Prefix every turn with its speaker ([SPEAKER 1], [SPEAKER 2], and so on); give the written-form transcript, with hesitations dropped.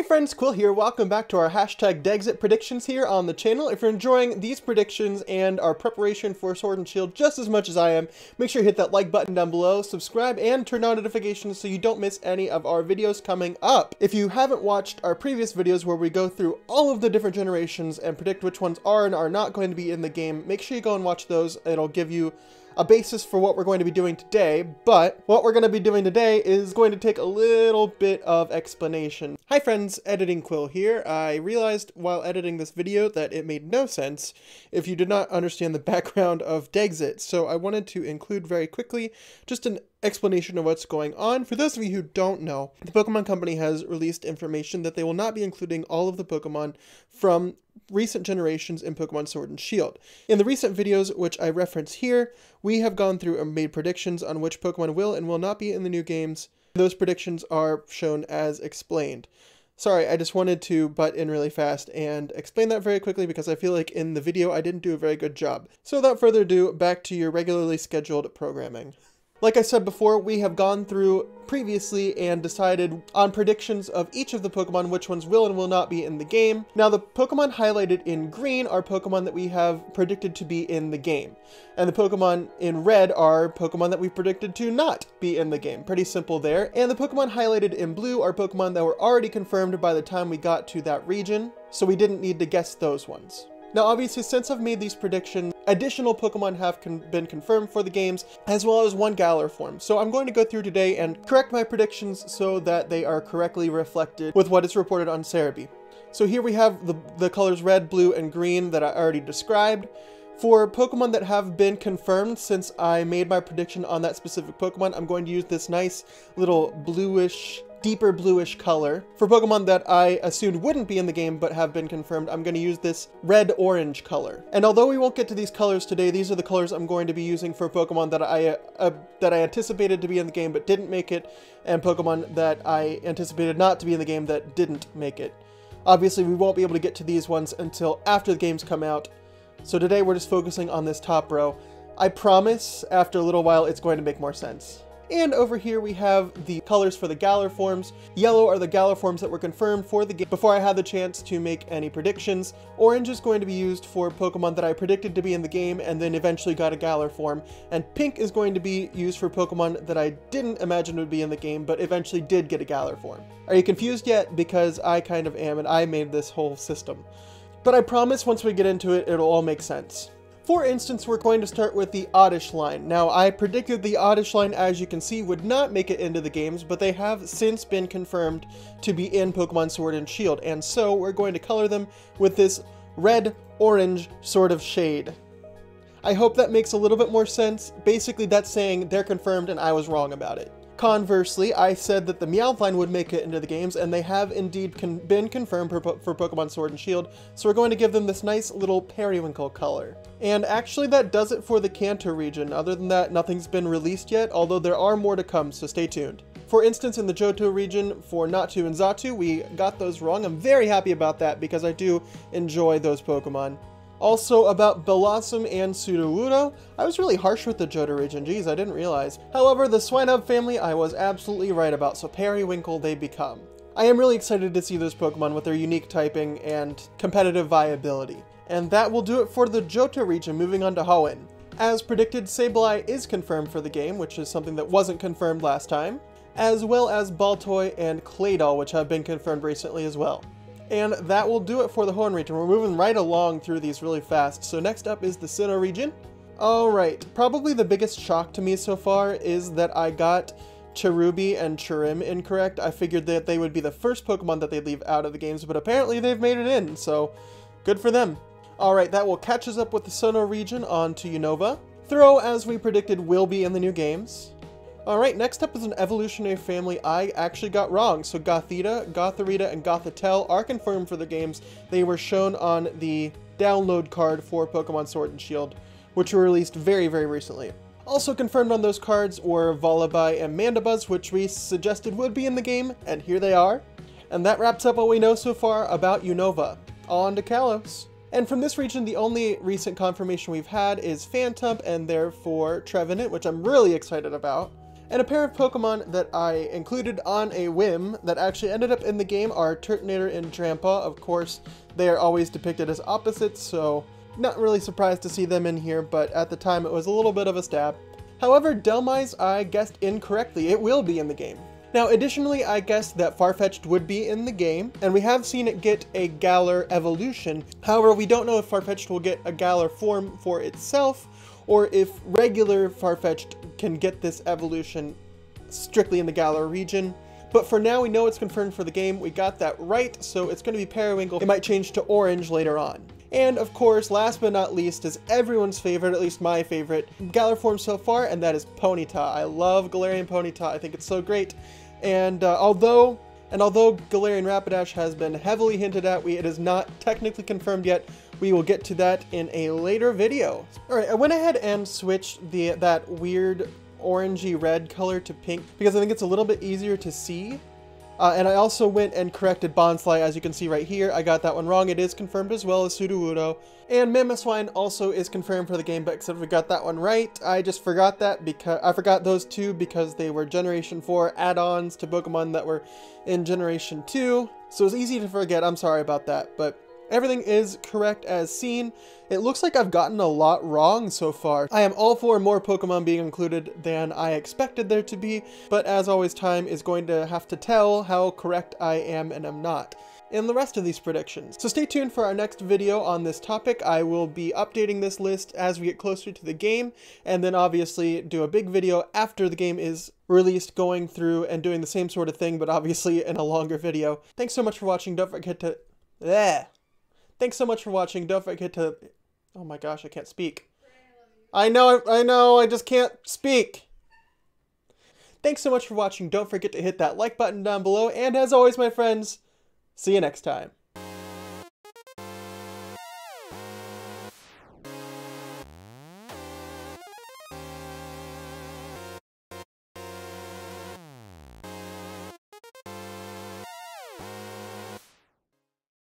[SPEAKER 1] Hi friends, Quill here. Welcome back to our hashtag dexit predictions here on the channel. If you're enjoying these predictions and our preparation for Sword and Shield just as much as I am, make sure you hit that like button down below, subscribe, and turn on notifications so you don't miss any of our videos coming up. If you haven't watched our previous videos where we go through all of the different generations and predict which ones are and are not going to be in the game, make sure you go and watch those. It'll give you a basis for what we're going to be doing today, but what we're going to be doing today is going to take a little bit of explanation. Hi friends, Editing Quill here. I realized while editing this video that it made no sense if you did not understand the background of Dexit, so I wanted to include very quickly just an explanation of what's going on. For those of you who don't know, the Pokemon Company has released information that they will not be including all of the Pokemon from recent generations in Pokemon Sword and Shield. In the recent videos, which I reference here, we have gone through and made predictions on which Pokemon will and will not be in the new games. Those predictions are shown as explained. Sorry, I just wanted to butt in really fast and explain that very quickly because I feel like in the video I didn't do a very good job. So without further ado, back to your regularly scheduled programming. Like I said before, we have gone through previously and decided on predictions of each of the Pokemon, which ones will and will not be in the game. Now, the Pokemon highlighted in green are Pokemon that we have predicted to be in the game. And the Pokemon in red are Pokemon that we predicted to not be in the game. Pretty simple there. And the Pokemon highlighted in blue are Pokemon that were already confirmed by the time we got to that region, so we didn't need to guess those ones. Now, obviously, since I've made these predictions, additional Pokemon have been confirmed for the games, as well as one Galar form. So I'm going to go through today and correct my predictions so that they are correctly reflected with what is reported on Cerebi. So here we have the colors red, blue, and green that I already described. For Pokemon that have been confirmed since I made my prediction on that specific Pokemon, I'm going to use this nice little bluish, deeper bluish color. For Pokemon that I assumed wouldn't be in the game but have been confirmed, I'm going to use this red-orange color. And although we won't get to these colors today, these are the colors I'm going to be using for Pokemon that I anticipated to be in the game but didn't make it, and Pokemon that I anticipated not to be in the game that didn't make it. Obviously, we won't be able to get to these ones until after the games come out, so today we're just focusing on this top row. I promise, after a little while, it's going to make more sense. And over here we have the colors for the Galar forms. Yellow are the Galar forms that were confirmed for the game before I had the chance to make any predictions. Orange is going to be used for Pokemon that I predicted to be in the game and then eventually got a Galar form. And pink is going to be used for Pokemon that I didn't imagine would be in the game but eventually did get a Galar form. Are you confused yet? Because I kind of am, and I made this whole system. But I promise once we get into it, it'll all make sense. For instance, we're going to start with the Oddish line. Now, I predicted the Oddish line, as you can see, would not make it into the games, but they have since been confirmed to be in Pokemon Sword and Shield, and so we're going to color them with this red-orange sort of shade. I hope that makes a little bit more sense. Basically, that's saying they're confirmed and I was wrong about it. Conversely, I said that the Meowth line would make it into the games, and they have indeed been confirmed for Pokemon Sword and Shield, so we're going to give them this nice little periwinkle color. And actually that does it for the Kanto region. Other than that, nothing's been released yet, although there are more to come, so stay tuned. For instance, in the Johto region for Natu and Xatu, we got those wrong. I'm very happy about that because I do enjoy those Pokemon. Also, about Bellossom and Sudowoodo, I was really harsh with the Johto region, geez, I didn't realize. However, the Swinub family I was absolutely right about, so periwinkle they become. I am really excited to see those Pokemon with their unique typing and competitive viability. And that will do it for the Johto region, moving on to Hoenn. As predicted, Sableye is confirmed for the game, which is something that wasn't confirmed last time, as well as Baltoy and Claydol, which have been confirmed recently as well. And that will do it for the Hoenn region. We're moving right along through these really fast. So next up is the Sinnoh region. Alright, probably the biggest shock to me so far is that I got Cherubi and Chirim incorrect. I figured that they would be the first Pokemon that they'd leave out of the games, but apparently they've made it in, so good for them. Alright, that will catch us up with the Sinnoh region on to Unova. Throw, as we predicted, will be in the new games. Alright, next up is an evolutionary family I actually got wrong. So Gothita, Gothorita, and Gothitelle are confirmed for the games. They were shown on the download card for Pokemon Sword and Shield, which were released very, very recently. Also confirmed on those cards were Vullaby and Mandibuzz, which we suggested would be in the game, and here they are. And that wraps up what we know so far about Unova. On to Kalos. And from this region, the only recent confirmation we've had is Phantump and therefore Trevenant, which I'm really excited about. And a pair of Pokemon that I included on a whim that actually ended up in the game are Turtonator and Drampa. Of course, they are always depicted as opposites, so not really surprised to see them in here, but at the time it was a little bit of a stab. However, Dhelmise I guessed incorrectly. It will be in the game. Now, additionally, I guessed that Farfetch'd would be in the game, and we have seen it get a Galar evolution. However, we don't know if Farfetch'd will get a Galar form for itself, or if regular Farfetch'd can get this evolution strictly in the Galar region. But for now, we know it's confirmed for the game. We got that right, so it's going to be Periwinkle. It might change to orange later on. And of course, last but not least, is everyone's favorite, at least my favorite, Galar form so far, and that is Ponyta. I love Galarian Ponyta. I think it's so great. And although Galarian Rapidash has been heavily hinted at, it is not technically confirmed yet. We will get to that in a later video. Alright, I went ahead and switched that weird orangey red color to pink because I think it's a little bit easier to see. And I also went and corrected Bonsly, as you can see right here. I got that one wrong. It is confirmed as well as Sudowoodo. And Mamoswine also is confirmed for the game, but except we got that one right. I just forgot that because I forgot those two because they were Generation 4 add-ons to Pokemon that were in Generation 2. So it's easy to forget. I'm sorry about that, but everything is correct as seen. It looks like I've gotten a lot wrong so far. I am all for more Pokemon being included than I expected there to be, but as always, time is going to have to tell how correct I am and am not in the rest of these predictions. So stay tuned for our next video on this topic. I will be updating this list as we get closer to the game, and then obviously do a big video after the game is released, going through and doing the same sort of thing, but obviously in a longer video. Thanks so much for watching. Don't forget to... Thanks so much for watching. Don't forget to... Oh my gosh, I can't speak. I know, I just can't speak. Thanks so much for watching. Don't forget to hit that like button down below. And as always, my friends, see you next time.